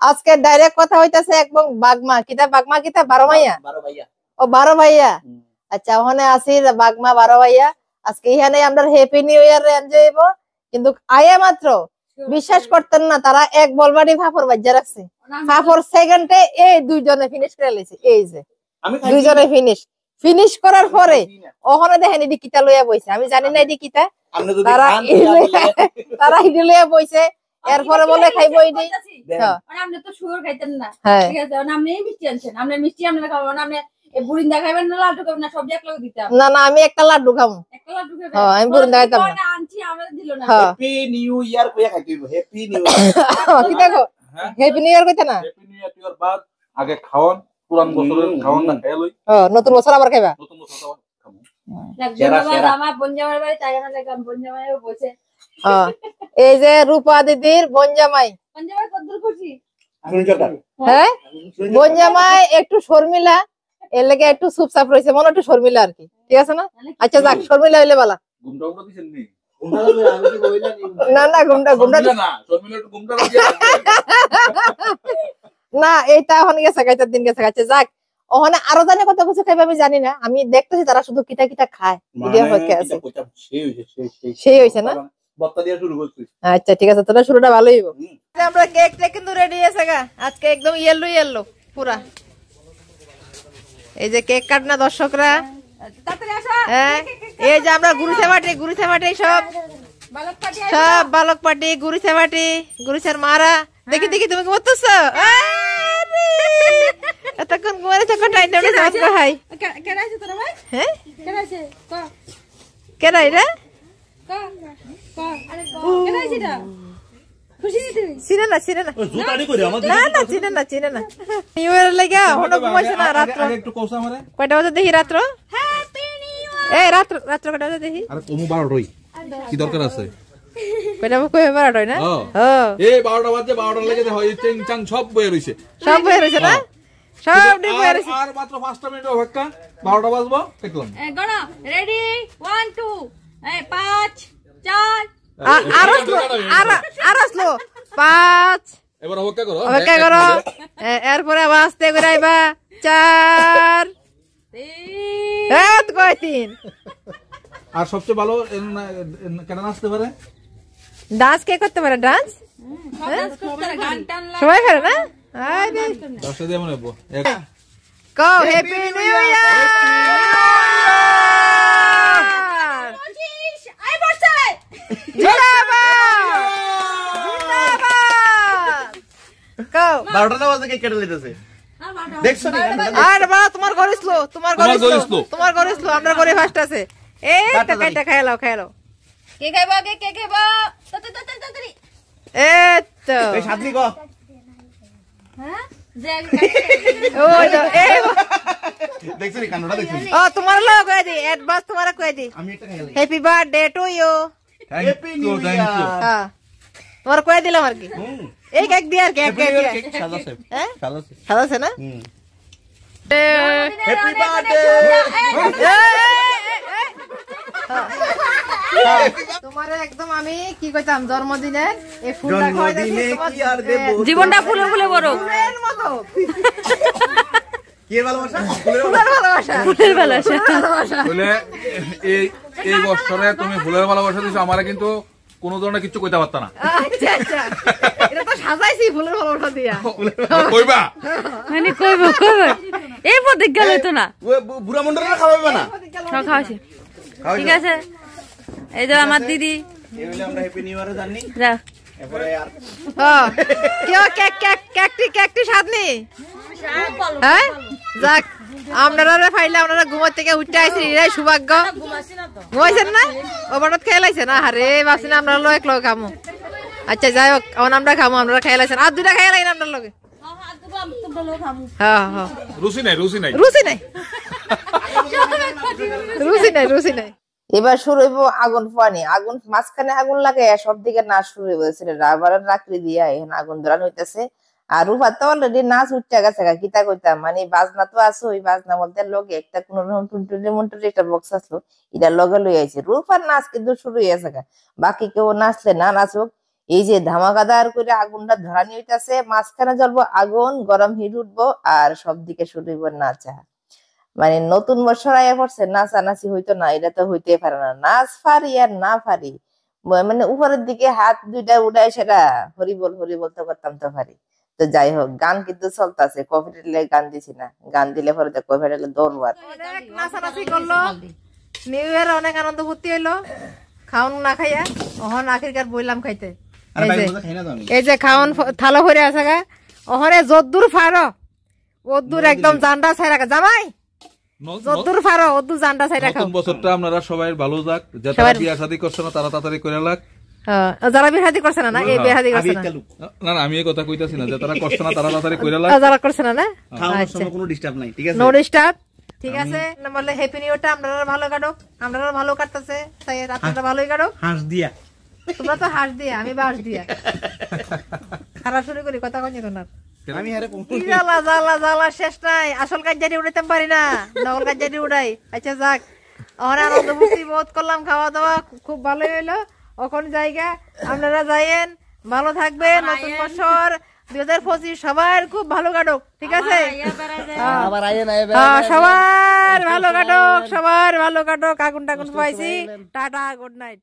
আজকে ডাইরেক্ট কথা হইতাছে একদম বাগমা কিতা 12 ভাইয়া 12 ভাইয়া ও 12 ভাইয়া আচ্ছা ওখানে আছি বাগমা 12 ভাইয়া আজকে এখানে আমরা হ্যাপি নিউ ইয়ার এনজয় করব কিন্তু আয়া মাত্র বিশ্বাস করতেন না তারা এক বলবাড়ি ফাফর বাজ্জা রাখছে ফাফর সেকেন্ডে এই দুইজনে ফিনিশ করে লইছে এই যে আমি দুইজনে ফিনিশ করার পরে ওখানে দেখেন এডি কিতা লইয়া বইছে আমি জানি না এডি কিতা তারা এডি লইয়া বইছে এরপরে বলে খাইবো এডি মানে আপনি তো শুয়োর খাইতেন না ঠিক আছে আপনি মিষ্টি আনছেন আপনি মিষ্টি আমরা খাবো না আপনি এই বুরিন্দা খাইবেন না লাড্ডু খাবেন না সব এক লগে দিতাম না না আমি একটা লাড্ডু খাবো একটা লাড্ডু খাবেন হ্যাঁ আমি বুরিন্দা খাইতাম না আনছি আমরা দিল না হ্যাপি নিউ ইয়ার কইয়া খাইতেইব হ্যাপি নিউ ইয়ার কি দেখো হ্যাপি নিউ ইয়ার কইতা না হ্যাপি নিউ ইয়ার তুই বাদ আগে খাওন পুরান বছরের খাওন না খাই লই নতুন বছর আবার খাইবা নতুন বছর আবার খামু আমার বঞ্জামাই ভাই তাই না লাগাম বঞ্জামাইও বসে এই যে রূপা দিদির বঞ্জামাই বঞ্জামাই কতদূর খুশি হ্যাঁ বঞ্জামাই একটু শর্মিলা এর লাগে একটু চুপচাপ রয়েছে মনে একটু শর্মিলা আর কি ঠিক আছে না আচ্ছা যাক শর্মিলা হইলে বালা গুমটা উড়া দিছেন নি না না গুমটা না শর্মিলা একটু গুমটা দিয়া না এইটা এখন গেছে গাইতার দিন গেছে গাইছে যাক ওখানে আরো জানে কত কিছু খাইবে আমি জানি না আমি দেখতেছি তারা শুধু কিটা কিটা খায় ভিডিও হচ্ছে আছে সেই হইছে না বত্তা দিয়া শুরু করছি আচ্ছা ঠিক আছে তাহলে শুরুটা ভালোই হইব আমরা কেকটা কিন্তু রেডি আছে গা আজকে একদম ইয়েলো পুরা এই যে কেক কাটনা দর্শকরা তাড়াতাড়ি আসো হ্যাঁ এই যে আমরা গুরুছে মাটি সব বালক পাটি গুরুছের মারা দেখি তুমি কি বলতেছো এতক্ষণ ঘুমারে যখন টাইম টেবিলে যাওয়া হয় কেডা আছে তোর ভাই হ্যাঁ কেডা আছে ক কেডা এটা ক ক আরে কেডা আছে এটা খুশি তুই চিনে না জুতাড়ি কইরা আমাদের না চিনে না নিউ ইয়ার লাগা হলো ঘুমাইছ না রাত একটু কোসা আমারে কয়টা বাজে দেখি রাত হ্যাপি নিউ ইয়ার এই রাত কয়টা বাজে দেখি আরে কমু 12 রই কি দরকার আছে কয়টা কই বারো হয় না এই 12টা বাজে 12টার লাগে হয় চিং চাং সব বয়ে রইছে না সব ডি বয়ে রইছে আর মাত্র 5টা মিনিট অপেক্ষা 12টা বাজবো দেখলাম গণ রেডি 1 2 এই 5 4 আরসলো 5 এবার অপেক্ষা করো এরপরে আবার আস্তে করে আইবা 4 3 আর সবচেয়ে ভালো কেন নাচতে পারে ডান্স কে করতে পারে ডান্স সবাই পারে না দশটা দিয়ে মনে হবো কো হ্যাপি নিউ ইয়ার আই বসে কো 12টা বাজে কে কেটে লইতেছে দেখছো না আর বাবা তোমার গরিসলো আমরা গরি ফাস্ট আছে এই টাকাটা খাইলাও কে খাইবো কে খাইবো তাড়াতাড়ি এই তো এই সাদনি কো হ্যাঁ যে ও এই দেখছো নি কান্নটা দেখছো ও তোমার লোক কই দি অ্যাডভান্স তোমারে কই দি আমি একটা খাইলাই happy birthday to you happy new year হ্যাঁ তোমার কই দিলাম আর কি এই কেক দি আর কেক সাদা আছে হ্যাঁ সাদা আছে সাদা আছে না হ্যাপি বার্থডে তোমারে একদম আমি কি কইতাম জন্মদিনের এই ফুলটা খাওয়াই দিছি তোমার কি আর দেব জীবনটা ফুলে ফুলে বড় ফুলের মতো কি ভালোবাসা ফুলের ভালোবাসা বলে এই বছরে তুমি ফুলের ভালোবাসা দিছো আমারে কিন্তু কোন ধরনের কিছু কইতে পারতা না আচ্ছা এটা তো সাজাইছি ফুলের ভালোবাসা দিয়া কইবা মানে কইবো এই পথে গেল তো না বুড়া মন্ডলরা খাওয়াবে না সব খাওয়াছি ঠিক আছে এই যে আমার দিদি এই হইলো আমরা হ্যাপি নিউ ইয়ারে জানি যা এরপরে আর হ্যাঁ কেউ কেকটি স্বাদ নেই হ্যাঁ যাক আপনারা ফাইলে আপনারা ঘুমার থেকে উঠতে আইছেন এরাই সৌভাগ্য ঘুমাইছেন না ওভারটা খেয়ে লাইছেন না আরে ভাবছি না আমরা এক লগে খামু আচ্ছা যাই হোক এখন আমরা খামু আপনারা খেয়ে লাইছেন আর দুটা খেয়ে লাইন আপনার লগে হ্যাঁ রুচি নাই রুচি নাই এবার শুরু হইব আগুন পানি আগুন মাঝখানে আগুন লাগে সব দিকে নাচ শুরু হইব রাবার রাখলি দিয়া এখন আগুন ধরানো হইতেছে আর রূপা তো অলরেডি নাচ উঠতে গেছে কিতা কইতাম মানে বাজনা তো আছে ওই বাজনা বলতে লগে একটা কোন রকম টুনটুনি একটা বক্স আসলো এটা লগে লই আইছে রূপার নাচ কিন্তু শুরু হয়ে গেছে বাকি কেউ নাচলে না নাচুক এই যে ধামাকাদার করে আগুনটা ধরানি হইতাছে, মাঝখানে জ্বলবো আগুন, গরম হিট উঠবো আর সব দিকে শুরু হইব নাচা। মানে নতুন বছর আয়া পড়ছে, নাচানাচি হইতো না, এটা তো হইতে পারে না। নাচ পারি আর না পারি, মানে উপরের দিকে হাত দুইটা উঠায় সেটা হরিবল হরিবল তো করতাম তো পারি। তো যাই হোক, গান কিন্তু চলতেছে, কফিটেলে গান দিছি না, গান দিলে পরে তো কফিটেলে দৌড়বার। অনেক নাচানাচি করলো, নিউ ইয়ার অনেক আনন্দ ফুর্তি হইলো, খাওন না খাইয়া অহন আখিরকার বইলাম খাইতে। এই যে খাওন থালা ভরে আছে গা, অহরে যদ্দুর ফারো ওদ্দুর একদম জান্ডা ছাই রাখা, জামাই যদ্দুর ফারো ওদ্দুর জান্ডা ছাই রাখা। নতুন বছরটা আপনারা সবাই ভালো যাক, যারা বিয়া শাদী করছে না তারা তাড়াতাড়ি করে লাগ। যারা বিয়ে শাদী করছে না, এই বিয়ে শাদী করছে না, না না আমি এই কথা কইতাছি না, যে তারা করছে না তারা তাড়াতাড়ি করে লাগ, যারা করছে না, না কোনো ডিস্টার্ব নাই, ঠিক আছে? নো ডিস্টার্ব, ঠিক আছে। বললে হ্যাপি নিউ ইয়ারটা আপনারা ভালো কাটুক, আপনারা ভালো কাটতেছে, তাই রাতটা ভালোই কাটুক। হাঁস দিয়া তোমরা তো হাঁস দিয়া, আমি বাঁশ দিয়া। খারাপ শুরু করি কথা কই না, আমি আরে জ্বালা জ্বালা জ্বালা শেষ নাই। আসল কাজে উড়াইতে পারি না, নকল কাজে উড়াই। আচ্ছা যাক, আমরা আনন্দ ফুর্তি বহুত করলাম, খাওয়া দাওয়া খুব ভালোই হইলো। এখন জায়গা আপনারা যাইয়েন, ভালো থাকবেন। নতুন বছর 2025 সবার খুব ভালো কাটুক, ঠিক আছে? সবার ভালো কাটুক, সবার ভালো কাটুক। আগুন টাগুন পাইছি, টাটা, গুড নাইট।